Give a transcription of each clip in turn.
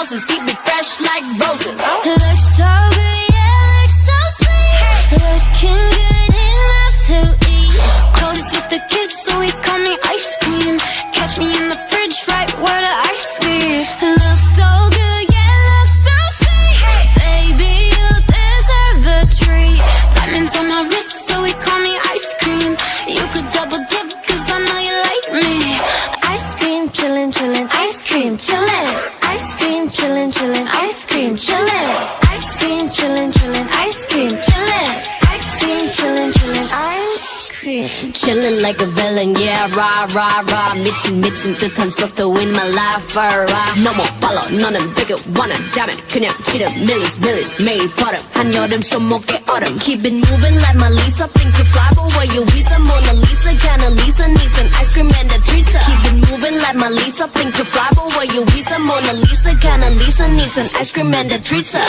houses, keep me fresh like roses. Looks so good, yeah, looks so sweet. Looking good enough to eat. Coldest with the kiss, so he call me ice cream. Catch me in the fridge, right where the ice be. Looks so good, yeah, looks so sweet. Baby, you deserve a treat. Diamonds on my wrist, so he call me ice cream. You could double dip, cause I know you like me. Ice cream, chillin', chillin', ice cream, chillin'. Ice cream, chillin', chillin', ice cream, chillin'. Ice cream, chillin', chillin', ice cream, chillin'. Ice cream, chillin', chillin', ice cream. Chillin' like a villain, yeah, rah, rah, rah. 미친 듯한 속도 in my life, rah. No more follow, 너는 되게 원한다면 그냥 치름, millies, 매일 버릇. 한여름 손목에 얼음. Keep it moving like my Lisa. Think you fly, but where you visa? Mona Lisa, kinda Lisa, needs an ice cream and a treat. Keep it moving like my Lisa. Think you fly, but where you visa? Mona Lisa, kinda Lisa, needs an ice cream and a treat. Ice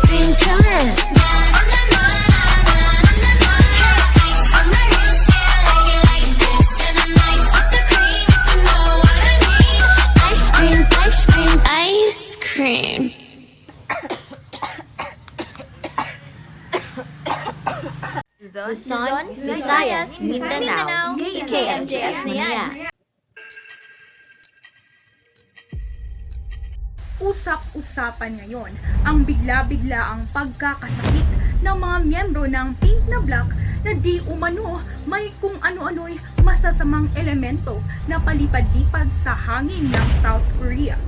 cream, chillin'. Ice cream. Luzon, Visayas, Mindanao, KMJS Manila. Usap-usapan ngayon ang bigla-biglaang pagkakasakit ng mga miyembro ng Pink na Black na di umano may kung ano-ano'y masasamang elemento na palipad-lipad sa hangin ng South Korea.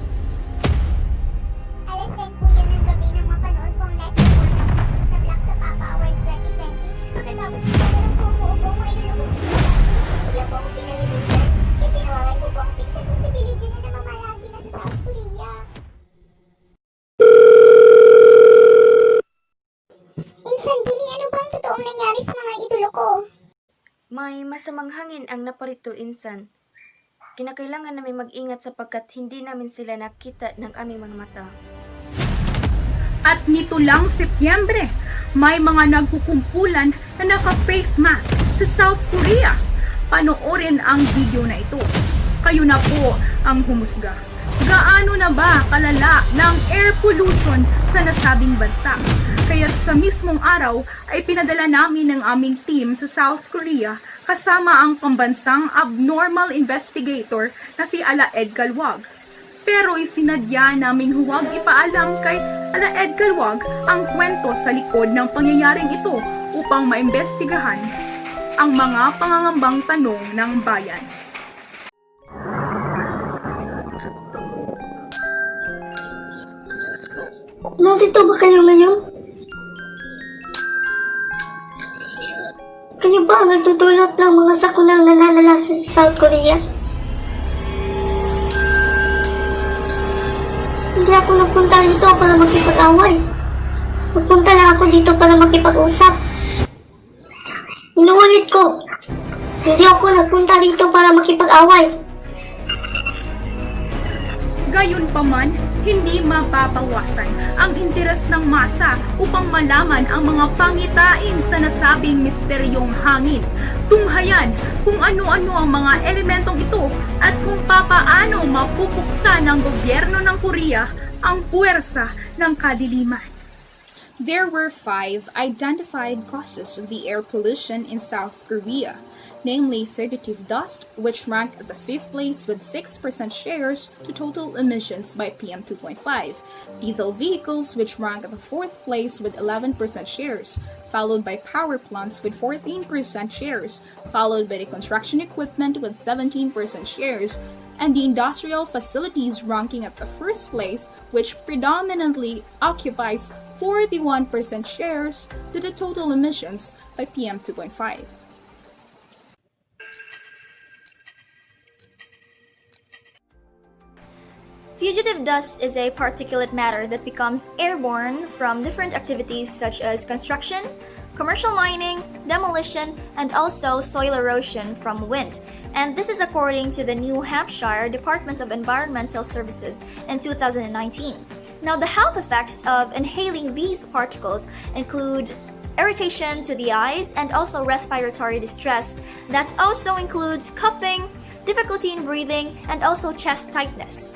Alas 10 po yun ng gabi nang mapanood ko ang live performance ng Pink na Black sa Papa Awards 2020. Pagkatapos ko talagang kumuupo mo inulong ko sa bigla po akong kinalimutan. Kaya tinawagan ko po ang pinsan ko si Billie Jean na namamalagi na sa South Korea. Insan, Billie, ano ba ang totoong nangyari sa mga idolo ko? May masamang hangin ang naparito, Insan. Kinakailangan namin mag-ingat sapagkat hindi namin sila nakita ng aming mga mata. At nito lang Setyembre, may mga nagkukumpulan na naka-face mask sa South Korea. Panoorin ang video na ito. Kayo na po ang humusga. Gaano na ba kalala ng air pollution sa nasabing bansa? Kaya sa mismong araw ay pinadala namin ng aming team sa South Korea kasama ang pambansang abnormal investigator na si Alaed Galwag. Pero isinadya naming huwag ipaalam kay Alaed Galwag ang kwento sa likod ng pangyayaring ito upang maimbestigahan ang mga pangangambang tanong ng bayan. Nandito ba kayo ngayon? Kayo ba ang nagdudulot ng mga sakunang nananalasa sa South Korea? Hindi ako nagpunta dito para makipag-away. Nagpunta lang ako dito para makipag-usap. Inuulit ko, hindi ako nagpunta dito para makipag-away. Gayunpaman, hindi mapapawasan ang interes ng masa upang malaman ang mga pangitain sa nasabing misteryong hangin. Tunghayan kung ano-ano ang mga elementong ito at kung papaano mapupuksa ng gobyerno ng Korea ang puwersa ng kadiliman. There were 5 identified causes of the air pollution in South Korea, namely fugitive dust, which ranked at the 5th place with 6% shares to total emissions by PM 2.5, diesel vehicles, which ranked at the 4th place with 11% shares, followed by power plants with 14% shares, followed by the construction equipment with 17% shares, and the industrial facilities ranking at the 1st place, which predominantly occupies 41% shares to the total emissions by PM 2.5. Fugitive dust is a particulate matter that becomes airborne from different activities such as construction, commercial mining, demolition, and also soil erosion from wind. And this is according to the New Hampshire Department of Environmental Services in 2019. Now, the health effects of inhaling these particles include irritation to the eyes, and also respiratory distress that also includes coughing, difficulty in breathing, and also chest tightness.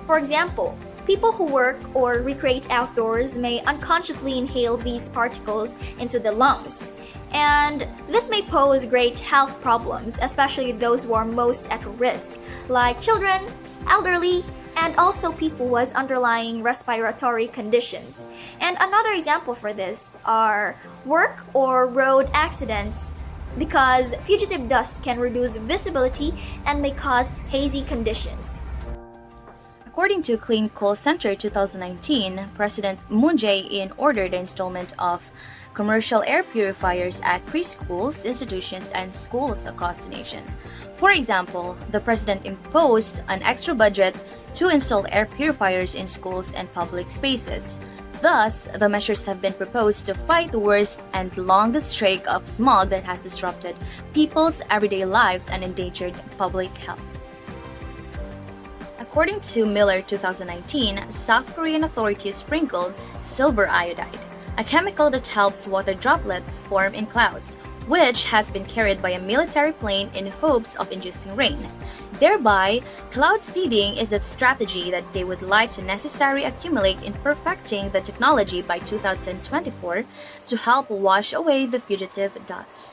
For example, people who work or recreate outdoors may unconsciously inhale these particles into the lungs, and this may pose great health problems, especially those who are most at risk, like children, elderly, and also people with underlying respiratory conditions. And another example for this are work or road accidents, because fugitive dust can reduce visibility and may cause hazy conditions. According to Clean Coal Center 2019, President Moon Jae-in ordered the installation of commercial air purifiers at preschools, institutions, and schools across the nation. For example, the president imposed an extra budget to install air purifiers in schools and public spaces. Thus, the measures have been proposed to fight the worst and longest streak of smog that has disrupted people's everyday lives and endangered public health. According to Miller 2019, South Korean authorities sprinkled silver iodide, a chemical that helps water droplets form in clouds, which has been carried by a military plane in hopes of inducing rain. Thereby, cloud seeding is the strategy that they would like to necessarily accumulate in perfecting the technology by 2024 to help wash away the fugitive dust.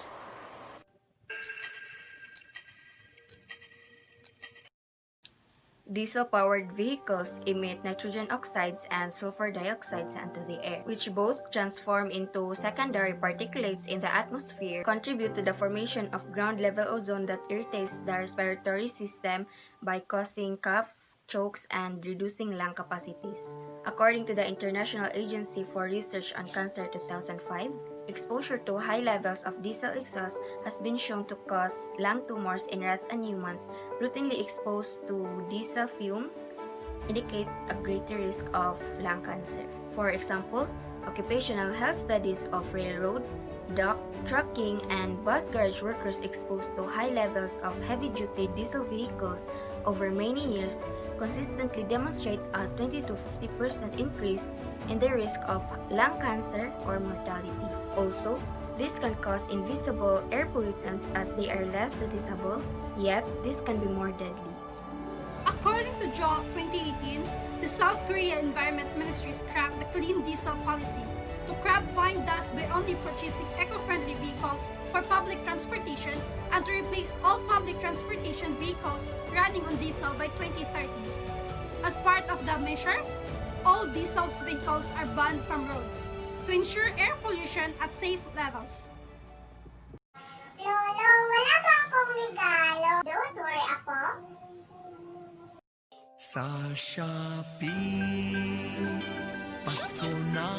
Diesel-powered vehicles emit nitrogen oxides and sulfur dioxides into the air, which both transform into secondary particulates in the atmosphere, contribute to the formation of ground-level ozone that irritates the respiratory system by causing coughs, chokes, and reducing lung capacities. According to the International Agency for Research on Cancer 2005, exposure to high levels of diesel exhaust has been shown to cause lung tumors in rats and humans routinely exposed to diesel fumes indicate a greater risk of lung cancer. For example, occupational health studies of railroad, dock, trucking, and bus garage workers exposed to high levels of heavy-duty diesel vehicles over many years consistently demonstrate a 20 to 50% increase in the risk of lung cancer or mortality. Also, this can cause invisible air pollutants as they are less noticeable, yet this can be more deadly. According to JOC 2018, the South Korea Environment Ministry scrapped the clean diesel policy to curb flying dust by only purchasing eco-friendly vehicles for public transportation and to replace all public transportation vehicles running on diesel by 2030. As part of the measure, all diesel vehicles are banned from roads to ensure air pollution at safe levels. Lolo, wala ba akong regalo? Don't worry ako. Sa Shopee, Pasko na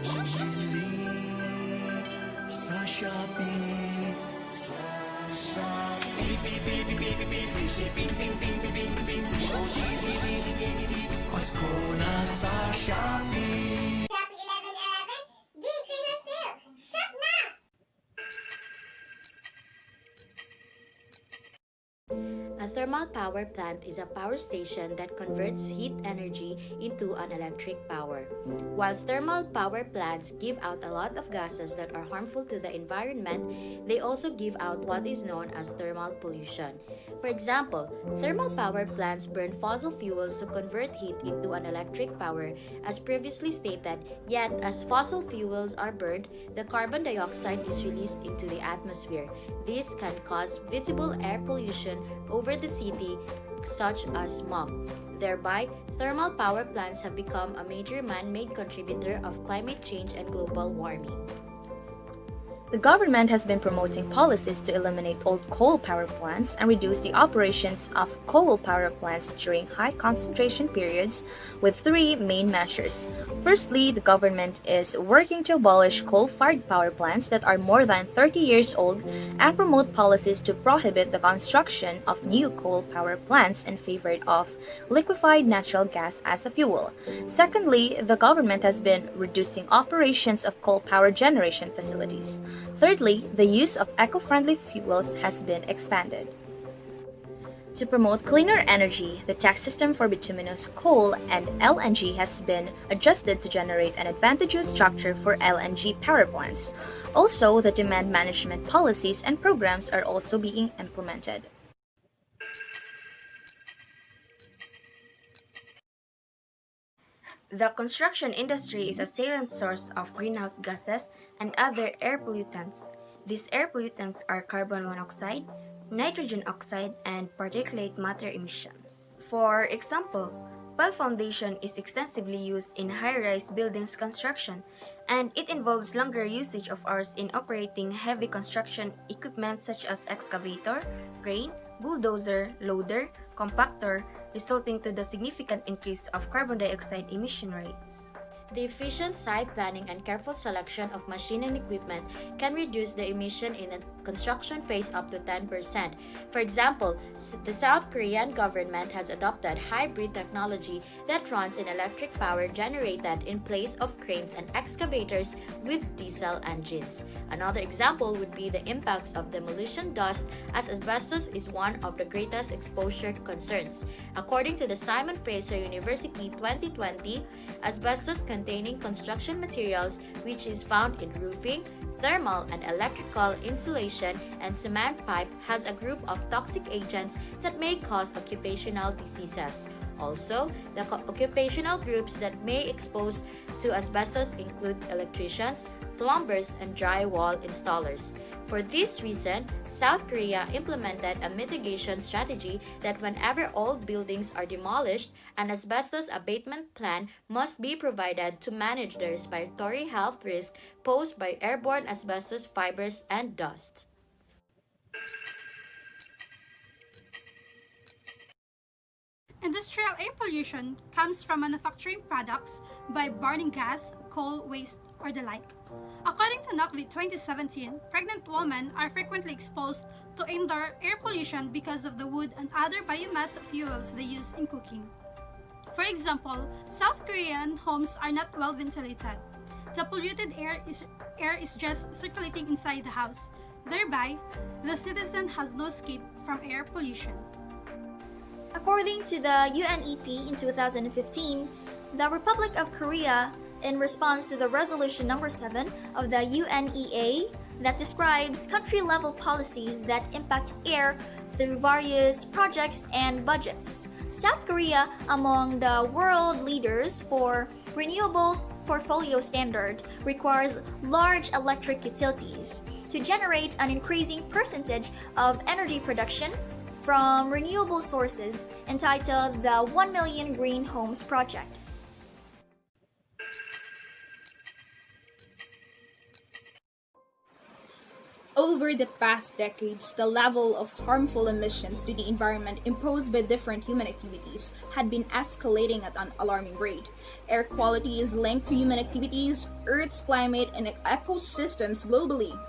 bumili. Sa Shopee, free shipping, Pasko na sa Shopee. Shopee 1111, big Christmas sale! Shop na! A thermal power plant is a power station that converts heat energy into an electric power. Whilst thermal power plants give out a lot of gases that are harmful to the environment, they also give out what is known as thermal pollution. For example, thermal power plants burn fossil fuels to convert heat into an electric power, as previously stated, yet as fossil fuels are burned, the carbon dioxide is released into the atmosphere. This can cause visible air pollution over the city, such as smog. Thereby, thermal power plants have become a major man-made contributor of climate change and global warming. The government has been promoting policies to eliminate old coal power plants and reduce the operations of coal power plants during high concentration periods with three main measures. Firstly, the government is working to abolish coal-fired power plants that are more than 30 years old and promote policies to prohibit the construction of new coal power plants in favor of liquefied natural gas as a fuel. Secondly, the government has been reducing operations of coal power generation facilities. Thirdly, the use of eco-friendly fuels has been expanded. To promote cleaner energy, the tax system for bituminous coal and LNG has been adjusted to generate an advantageous structure for LNG power plants. Also, the demand management policies and programs are also being implemented. The construction industry is a salient source of greenhouse gases and other air pollutants. These air pollutants are carbon monoxide, nitrogen oxide, and particulate matter emissions. For example, pile foundation is extensively used in high-rise buildings construction, and it involves longer usage of hours in operating heavy construction equipment such as excavator, crane, bulldozer, loader, compactor, resulting to the significant increase of carbon dioxide emission rates. The efficient site planning and careful selection of machine and equipment can reduce the emission in the construction phase up to 10%. For example, the South Korean government has adopted hybrid technology that runs in electric power generated in place of cranes and excavators with diesel engines. Another example would be the impacts of demolition dust, as asbestos is one of the greatest exposure concerns. According to the Simon Fraser University 2020, asbestos containing construction materials, which is found in roofing, thermal and electrical insulation, and cement pipe, has a group of toxic agents that may cause occupational diseases. Also, the occupational groups that may expose to asbestos include electricians, plumbers, and drywall installers. For this reason, South Korea implemented a mitigation strategy that whenever old buildings are demolished, an asbestos abatement plan must be provided to manage the respiratory health risk posed by airborne asbestos fibers and dust. Industrial air pollution comes from manufacturing products by burning gas, coal, waste, or the like. According to NOCVI 2017, pregnant women are frequently exposed to indoor air pollution because of the wood and other biomass fuels they use in cooking. For example, South Korean homes are not well ventilated. The polluted air is just circulating inside the house. Thereby, the citizen has no escape from air pollution. According to the UNEP in 2015, the Republic of Korea, in response to the Resolution Number 7 of the UNEA that describes country-level policies that impact air through various projects and budgets. South Korea, among the world leaders for renewables portfolio standard, requires large electric utilities to generate an increasing percentage of energy production from renewable sources, entitled the 1 Million Green Homes Project. Over the past decades, the level of harmful emissions to the environment imposed by different human activities had been escalating at an alarming rate. Air quality is linked to human activities, Earth's climate, and ecosystems globally.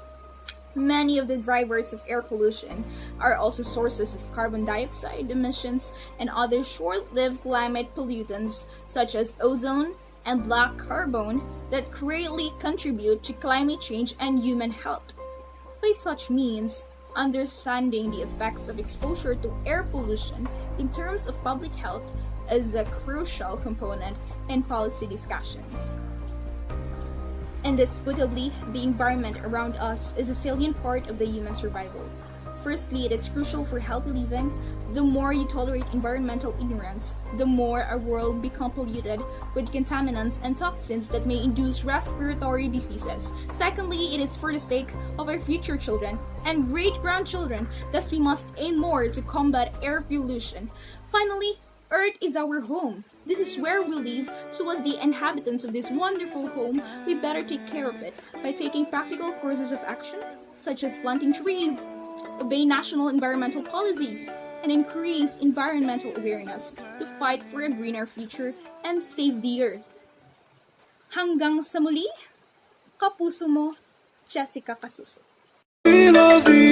Many of the drivers of air pollution are also sources of carbon dioxide emissions and other short-lived climate pollutants such as ozone and black carbon that greatly contribute to climate change and human health. By such means, understanding the effects of exposure to air pollution in terms of public health is a crucial component in policy discussions. Indisputably, the environment around us is a salient part of the human survival. Firstly, it is crucial for healthy living. The more you tolerate environmental ignorance, the more our world becomes polluted with contaminants and toxins that may induce respiratory diseases. Secondly, it is for the sake of our future children and great-grandchildren, thus we must aim more to combat air pollution. Finally, Earth is our home. This is where we live, so as the inhabitants of this wonderful home, we better take care of it by taking practical courses of action, such as planting trees, obey national environmental policies, and increase environmental awareness to fight for a greener future and save the Earth. Hanggang sa muli, kapuso mo, Jessica Casuso. We love the